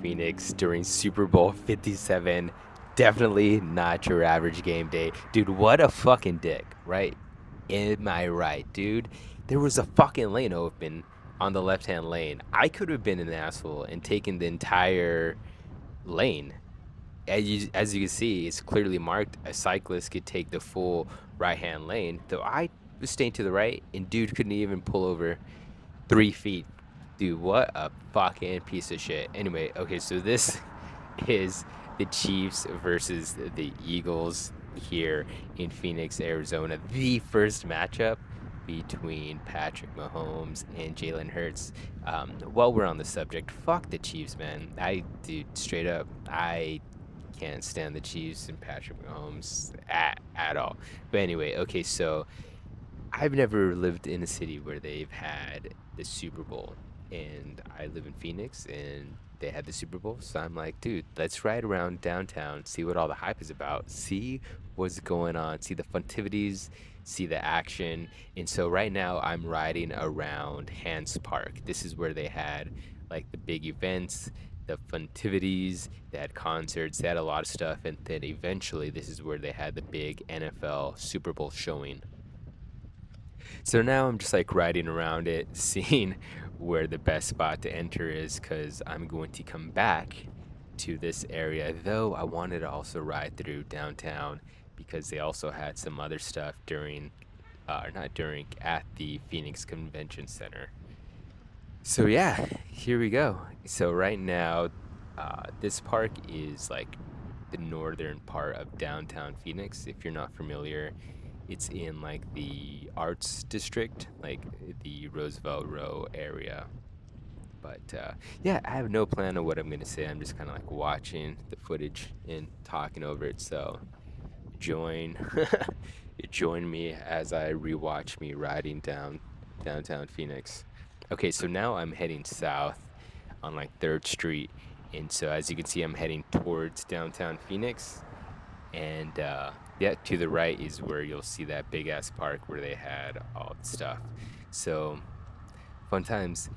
Phoenix during Super Bowl 57. Definitely not your average game day. Dude, what a fucking dick, right? Am I right, dude? There was a fucking lane open on the left hand lane. I could have been an asshole and taken the entire lane. As you can see, it's clearly marked. A cyclist could take the full right hand lane, though I was staying to the right, and dude couldn't even pull over 3 feet. Dude, what a fucking piece of shit. Anyway, okay, so this is the Chiefs versus the Eagles here in Phoenix, Arizona. The first matchup between Patrick Mahomes and Jalen Hurts. While we're on the subject, fuck the Chiefs, man. Dude, straight up, I can't stand the Chiefs and Patrick Mahomes at all. But anyway, okay, so I've never lived in a city where they've had the Super Bowl, and I live in Phoenix, and they had the Super Bowl. So I'm like, dude, let's ride around downtown, see what all the hype is about, see what's going on, see the funtivities, see the action. And so right now I'm riding around Hance Park. This is where they had like the big events, the funtivities, they had concerts, they had a lot of stuff, and then eventually this is where they had the big NFL Super Bowl showing. So now I'm just like riding around it, seeing where the best spot to enter is because I'm going to come back to this area. Though I wanted to also ride through downtown because they also had some other stuff during, not during, at the Phoenix Convention Center. So yeah, here we go. So right now, this park is like the northern part of downtown Phoenix. If you're not familiar, it's in like the arts district, like the Roosevelt Row area. But yeah, I have no plan of what I'm gonna say. I'm just kind of like watching the footage and talking over it. So join, join me as I rewatch me riding down downtown Phoenix. Okay, so now I'm heading south on like Third Street, and so as you can see, I'm heading towards downtown Phoenix. And yeah, to the right is where you'll see that big ass park where they had all the stuff. So fun times.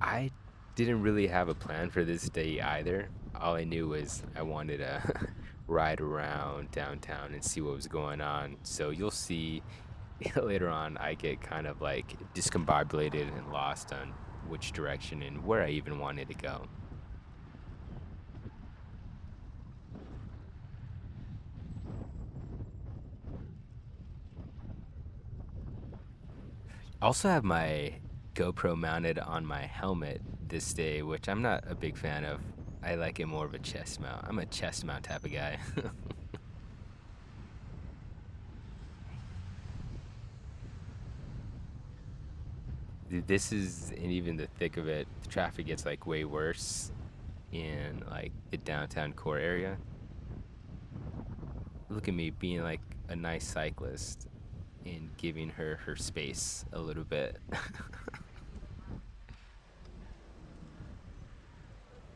I didn't really have a plan for this day either. All I knew was I wanted to ride around downtown and see what was going on. So you'll see later on, I get kind of like discombobulated and lost on which direction and where I even wanted to go. I also have my GoPro mounted on my helmet this day, which I'm not a big fan of. I like it more of a chest mount. I'm a chest mount type of guy. Dude, this is in even the thick of it. The traffic gets like way worse in like the downtown core area. Look at me being like a nice cyclist and giving her space a little bit.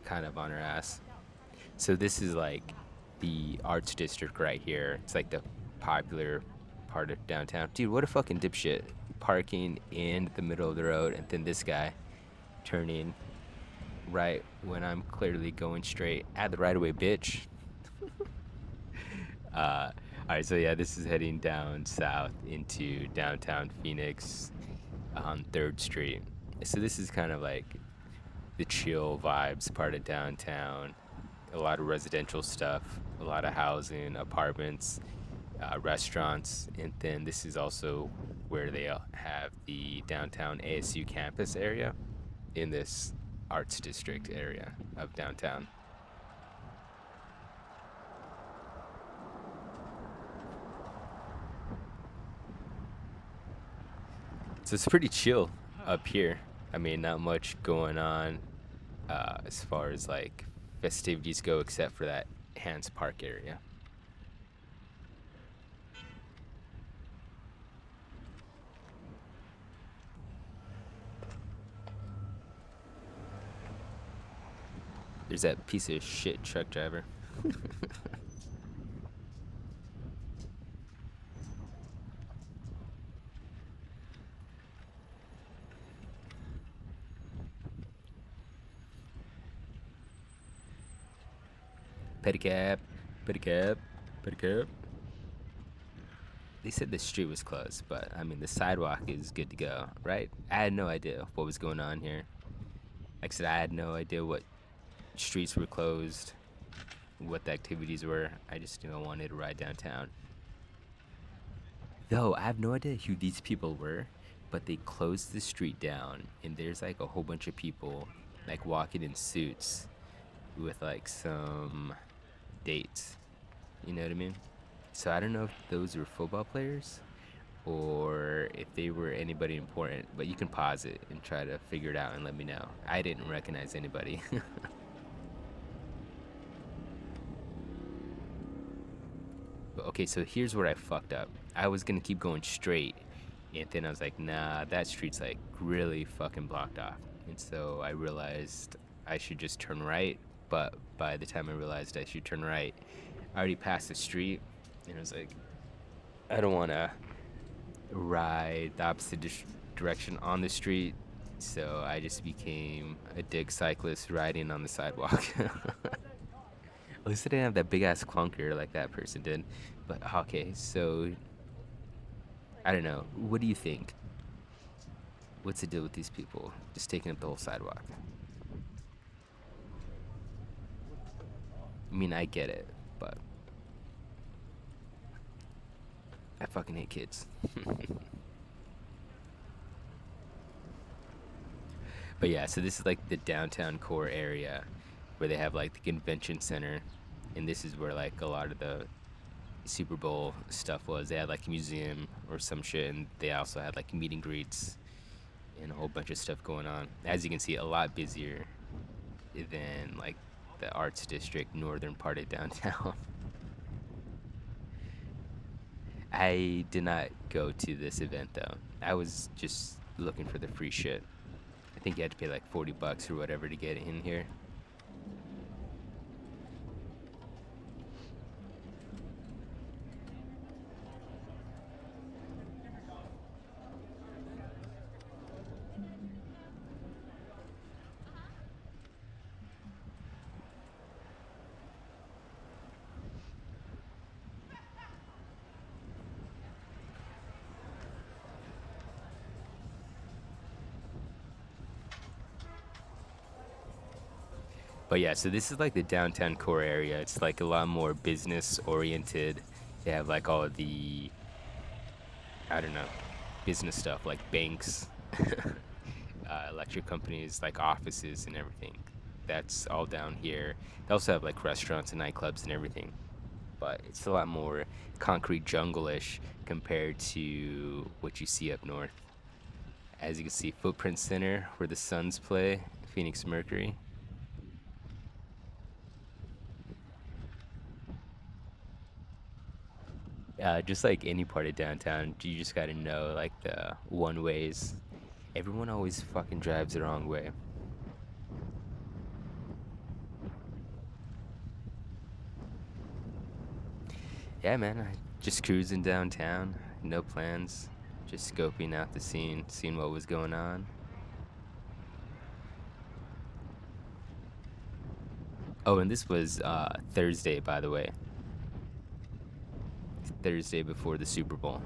Kind of on her ass. So this is like the arts district right here. It's like the popular part of downtown. Dude, what a fucking dipshit. Parking in the middle of the road and then this guy turning right when I'm clearly going straight at the right of way, bitch. All right, so yeah, this is heading down south into downtown Phoenix on 3rd Street. So this is kind of like the chill vibes part of downtown. A lot of residential stuff, a lot of housing, apartments, restaurants, and then this is also where they have the downtown ASU campus area in this arts district area of downtown. So it's pretty chill up here. I mean, not much going on as far as like festivities go, except for that Hance Park area. There's that piece of shit truck driver. Pedicab, pedicab, pedicab. They said the street was closed, but I mean the sidewalk is good to go, right? I had no idea what was going on here. Like I said, I had no idea what streets were closed, what the activities were. I just wanted to ride downtown. Though I have no idea who these people were, but they closed the street down, and there's like a whole bunch of people like walking in suits with like some dates. You know what I mean? So I don't know if those were football players or if they were anybody important, but you can pause it and try to figure it out and let me know. I didn't recognize anybody. But okay, so here's where I fucked up. I was gonna keep going straight, and then I was like, nah, that street's like really fucking blocked off. And so I realized I should just turn right. But by the time I realized I should turn right, I already passed the street, and I was like, I don't wanna ride the opposite direction on the street. So I just became a dick cyclist riding on the sidewalk. At least I didn't have that big ass clunker like that person did. But okay, so I don't know. What do you think? What's the deal with these people just taking up the whole sidewalk? I mean, I get it, but I fucking hate kids. But yeah, so this is like the downtown core area where they have like the convention center, and this is where like a lot of the Super Bowl stuff was. They had like a museum or some shit, and they also had like meet and greets and a whole bunch of stuff going on. As you can see, a lot busier than like the arts district northern part of downtown. I did not go to this event though. I was just looking for the free shit. I think you had to pay like $40 or whatever to get in here. But yeah, so this is like the downtown core area. It's like a lot more business oriented. They have like all of the, I don't know, business stuff like banks, electric companies, like offices and everything. That's all down here. They also have like restaurants and nightclubs and everything. But it's a lot more concrete jungle-ish compared to what you see up north. As you can see, Footprint Center, where the Suns play, Phoenix Mercury. Just like any part of downtown, you just gotta know like the one ways. Everyone always fucking drives the wrong way. Yeah, man, just cruising downtown, no plans, just scoping out the scene, seeing what was going on. Oh, and this was Thursday, by the way. Thursday before the Super Bowl.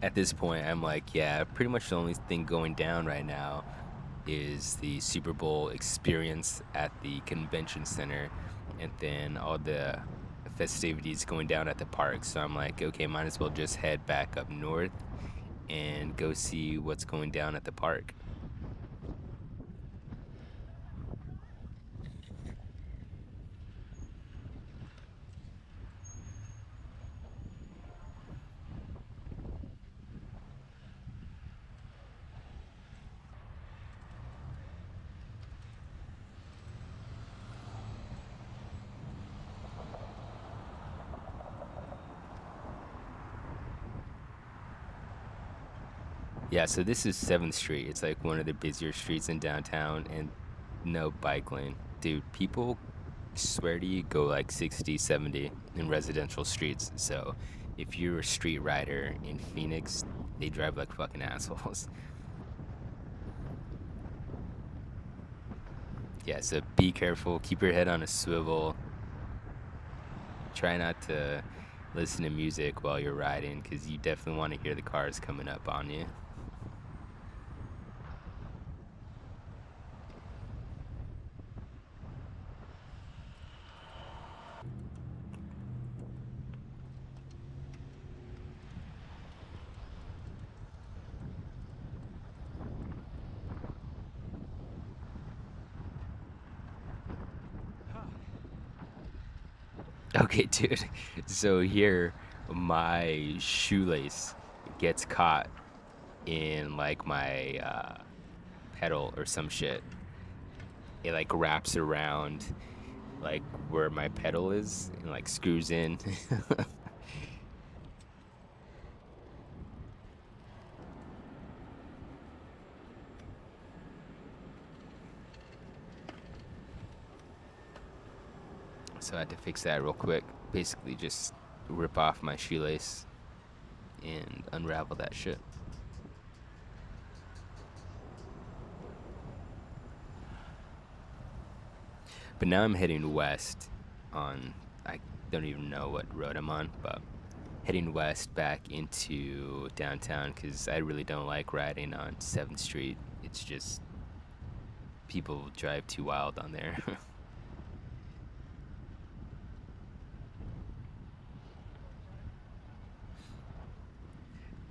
At this point, I'm like, yeah, pretty much the only thing going down right now is the Super Bowl experience at the convention center, and then all the festivities going down at the park. So I'm like, okay, might as well just head back up north and go see what's going down at the park. Yeah, so this is 7th Street. It's like one of the busier streets in downtown and no bike lane. Dude, people swear to you go like 60, 70 in residential streets. So if you're a street rider in Phoenix, they drive like fucking assholes. Yeah, so be careful. Keep your head on a swivel. Try not to listen to music while you're riding because you definitely want to hear the cars coming up on you. Okay, dude. So here, my shoelace gets caught in like my pedal or some shit. It like wraps around like where my pedal is and like screws in. So I had to fix that real quick. Basically, just rip off my shoelace and unravel that shit. But now I'm heading west on, I don't even know what road I'm on, but heading west back into downtown because I really don't like riding on 7th Street. It's just people drive too wild on there.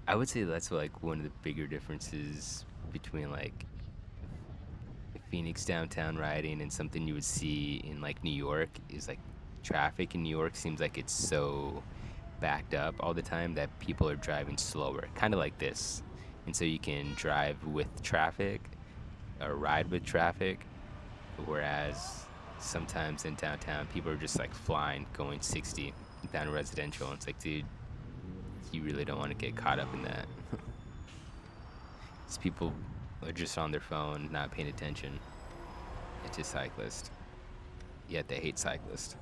I would say that's like one of the bigger differences between like Phoenix downtown riding and something you would see in like New York is like traffic in New York seems like it's so backed up all the time that people are driving slower, kind of like this. And so you can drive with traffic or ride with traffic, whereas sometimes in downtown people are just like flying going 60 down residential. And it's like, dude, you really don't want to get caught up in that. These people are just on their phone, not paying attention to cyclists, yet they hate cyclists.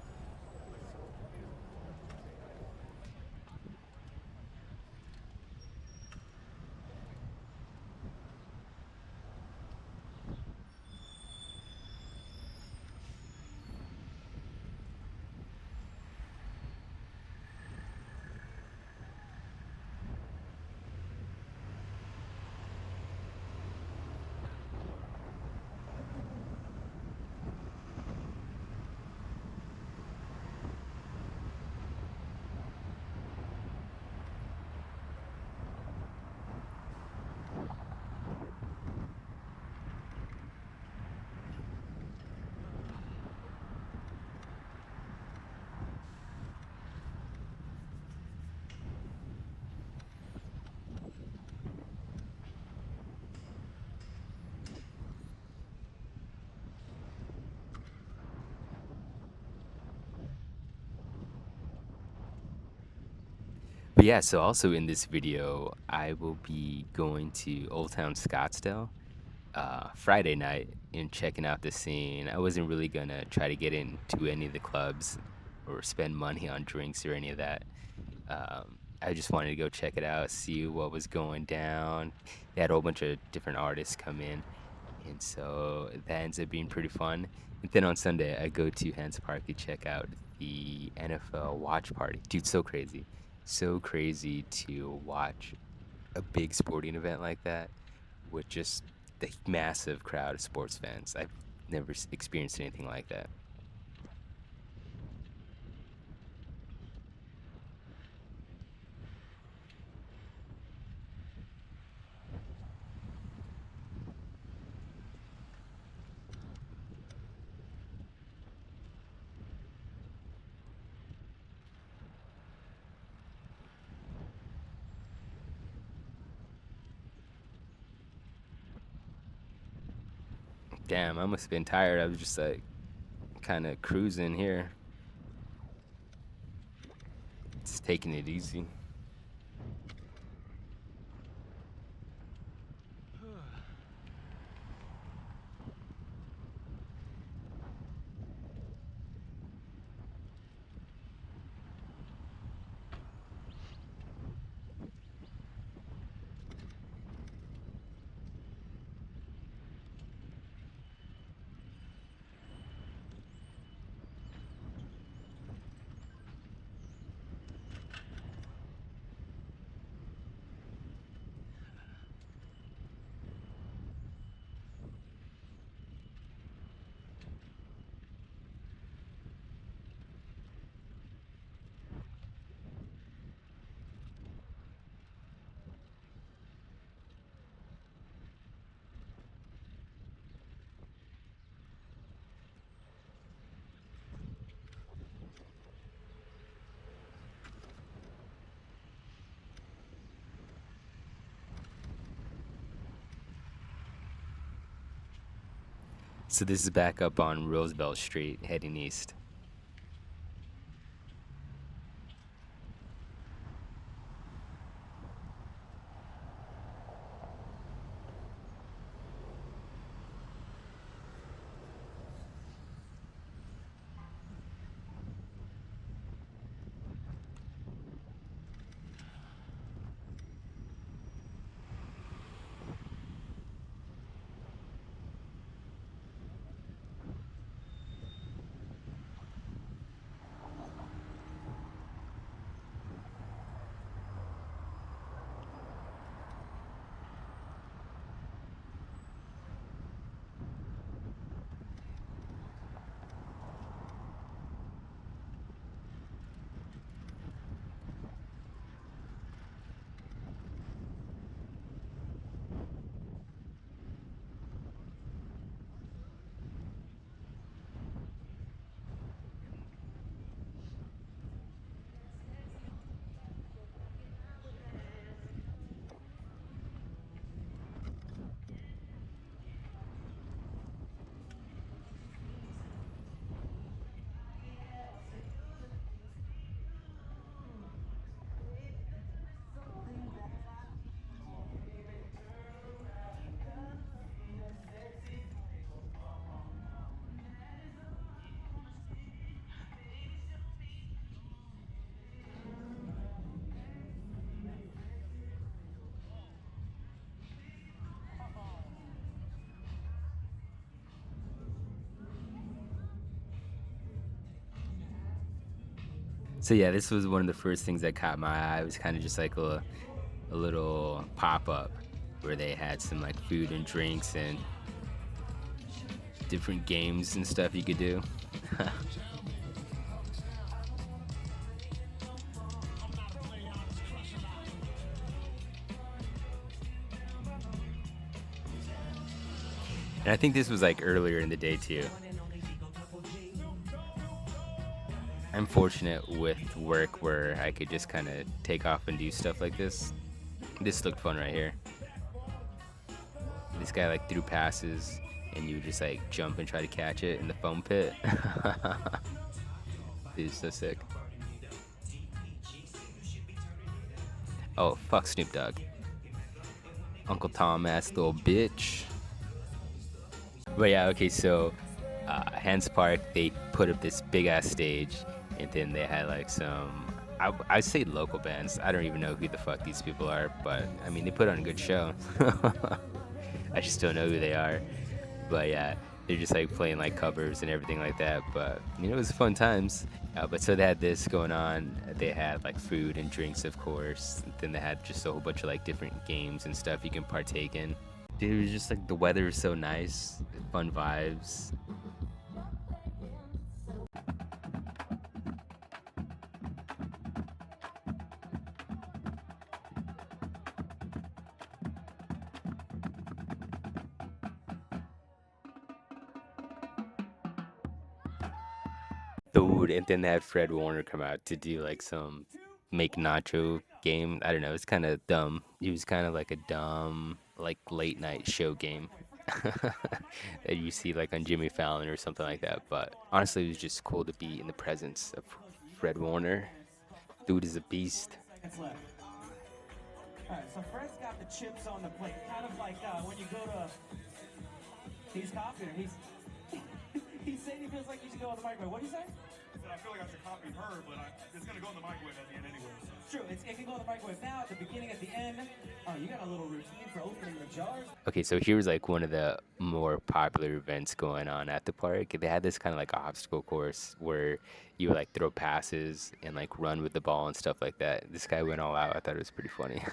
But yeah, so also in this video, I will be going to Old Town Scottsdale Friday night and checking out the scene. I wasn't really gonna try to get into any of the clubs or spend money on drinks or any of that. I just wanted to go check it out, see what was going down. They had a whole bunch of different artists come in, and so that ends up being pretty fun. And then on Sunday, I go to Hance Park to check out the NFL watch party. Dude, so crazy to watch a big sporting event like that with just the massive crowd of sports fans. I've never experienced anything like that. Damn, I must have been tired. I was just like kind of cruising here, just taking it easy. So this is back up on Roosevelt Street, heading east. So yeah, this was one of the first things that caught my eye. It was kind of just like a little pop up where they had some like food and drinks and different games and stuff you could do. And I think this was like earlier in the day too. I'm fortunate with work where I could just kind of take off and do stuff like this. This looked fun right here. This guy like threw passes and you would just like jump and try to catch it in the foam pit. Dude, so sick. Oh, fuck Snoop Dogg. Uncle Tom ass little bitch. But yeah, okay, so Hance Park, they put up this big ass stage, and then they had like some, I say local bands. I don't even know who the fuck these people are, but I mean, they put on a good show. I just don't know who they are. But yeah, they're just like playing like covers and everything like that. But you know, it was fun times. But so they had this going on. They had like food and drinks, of course. Then they had just a whole bunch of like different games and stuff you can partake in. Dude, it was just like the weather is so nice, fun vibes. Dude, and then they had Fred Warner come out to do like some make nacho game. I don't know, it's kind of dumb. It was kind of like a dumb, like late night show game that you see like on Jimmy Fallon or something like that. But honestly, it was just cool to be in the presence of Fred Warner. Dude is a beast. It's left. All right, so Fred's got the chips on the plate, kind of like when you go to. He's copying her. He's saying he feels like he should go on the microwave. What do you say? I feel like I should copy her, but it's gonna go in the microwave at the end anyway. It's true. It can go in the microwave now, at the beginning, at the end. Oh, you got a little routine for opening the jars. Okay, so here's like one of the more popular events going on at the park. They had this kind of like obstacle course where you would like throw passes and like run with the ball and stuff like that. This guy went all out. I thought it was pretty funny.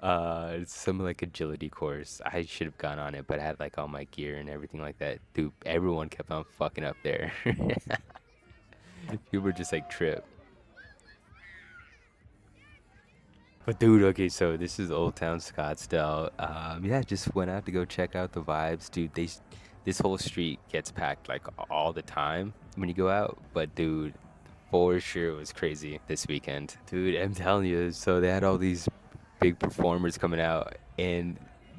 It's some like agility course. I should have gone on it, but I had like all my gear and everything like that. Dude, everyone kept on fucking up there. People were just like trip. But dude, okay, so this is Old Town Scottsdale. Yeah, just went out to go check out the vibes, dude. This whole street gets packed like all the time when you go out. But dude, for sure it was crazy this weekend, dude. I'm telling you. So they had all these big performers coming out, and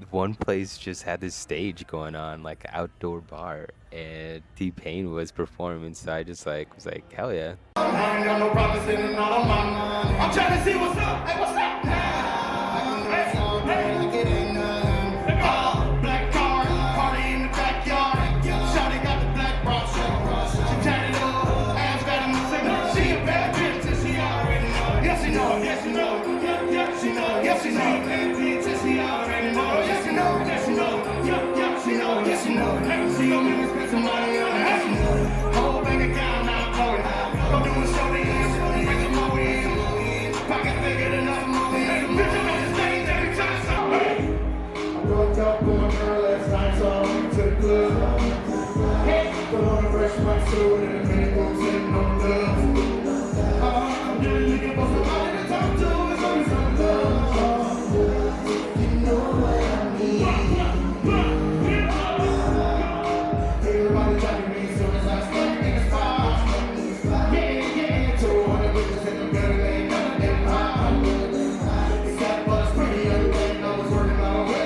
one place just had this stage going on, like an outdoor bar, and T-Pain was performing. So I just like was like, hell yeah. I ain't got no problem sitting on my mind. I'm trying to see what's up. Hey, what's up? Black car, party in the backyard. Shawty got the black box. She tatted up, ass got a signal. She a bad bitch, and she already know. Yes, she know. Yes, she know. Yes, she know. Yes, she know. Bad bitch, and she already know. Yes, she know. Yes, she know. Yes, she know. Yes, she know. She gon' make me spend some money on her. Yes, she know. Whole bank account now, pouring. Go do a show to you. Bring some more in. Pocket bigger than nothing more in. Bitch, I'm on the stage every time. I broke up with my girl last night, so I went to the club. Put on a fresh white suit and a mini boots sitting on the love. I'm really looking for somebody to talk to. It's only some love. You know what I mean. Everybody jacking me soon as I step in the spot. Yeah. 200 bitches in the building, ain't none of them hot. It's that bus pretty, everything I was working my way.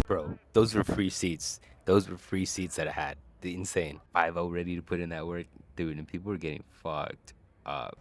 Bro, those were free seats. Those were free seats that I had. The insane. 5-0 ready to put in that work, dude, and people were getting fucked up.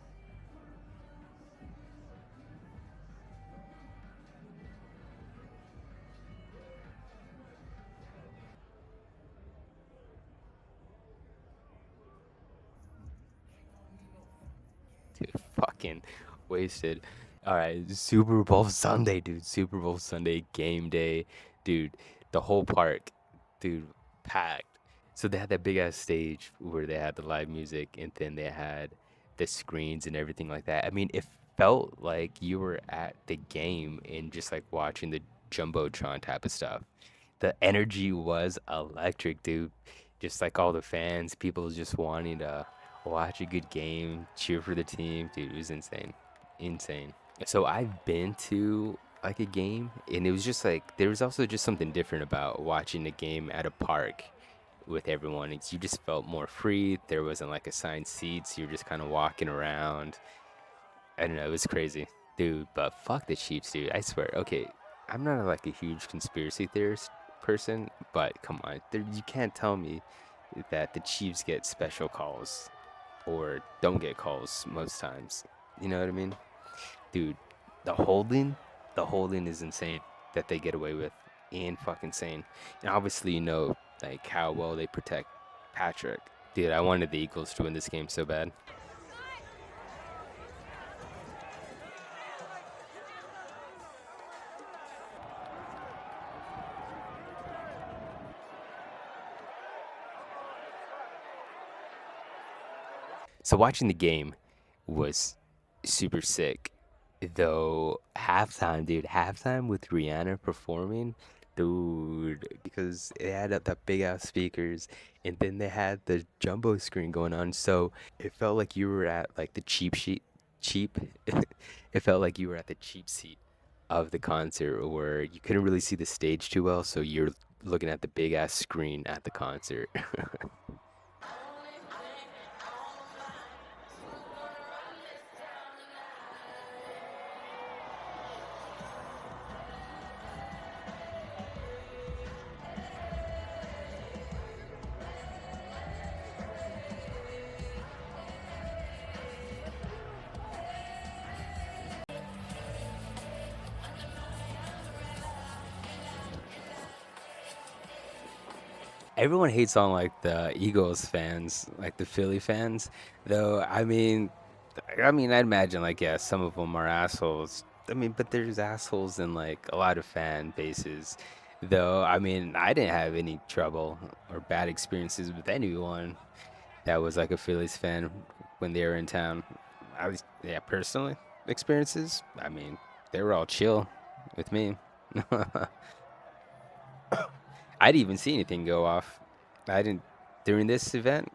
Dude, fucking wasted. All right, Super Bowl Sunday, dude. Super Bowl Sunday game day, dude. The whole park, dude, packed. So they had that big ass stage where they had the live music, and then they had the screens and everything like that. I mean, it felt like you were at the game and just like watching the jumbotron type of stuff. The energy was electric, dude. Just like all the fans, people just wanting to watch a good game, cheer for the team, dude. It was insane, insane. So I've been to like a game, and it was just like there was also just something different about watching a game at a park with everyone. You just felt more free. There wasn't like assigned seats. You're just kind of walking around. I don't know. It was crazy, dude. But fuck the Chiefs, dude. I swear. Okay, I'm not like a huge conspiracy theorist person, but come on, you can't tell me that the Chiefs get special calls or don't get calls most times. You know what I mean? Dude, the holding, the holding is insane that they get away with. And fucking insane. And obviously, you know, like how well they protect Patrick. Dude, I wanted the Eagles to win this game so bad. So watching the game was super sick. Though halftime, dude, halftime with Rihanna performing, dude, because it had the big ass speakers, and then they had the jumbo screen going on, so it felt like you were at like the cheap. It felt like you were at the cheap seat of the concert, where you couldn't really see the stage too well, so you're looking at the big ass screen at the concert. Everyone hates on like the Eagles fans, like the Philly fans, though. I imagine like yeah, some of them are assholes. I mean, but there's assholes in like a lot of fan bases. Though, I mean, I didn't have any trouble or bad experiences with anyone that was like a Phillies fan when they were in town. I was, yeah, personally experiences. I mean, they were all chill with me. I didn't even see anything go off. I didn't during this event.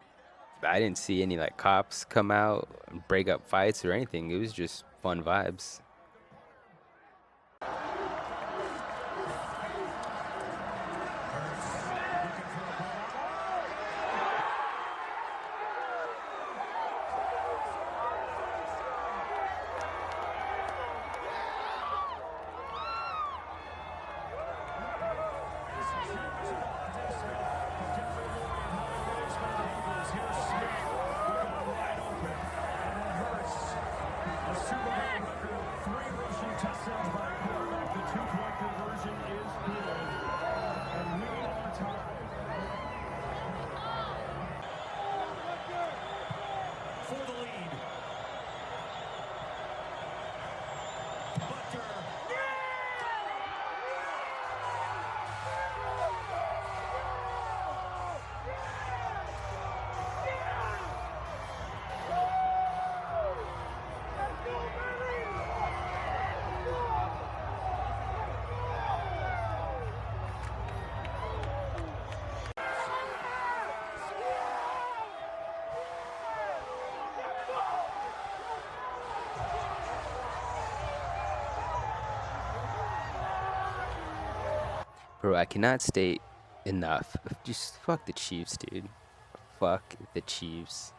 I didn't see any like cops come out and break up fights or anything. It was just fun vibes. For the lead. Butter. Bro, I cannot state enough. Just fuck the Chiefs, dude. Fuck the Chiefs.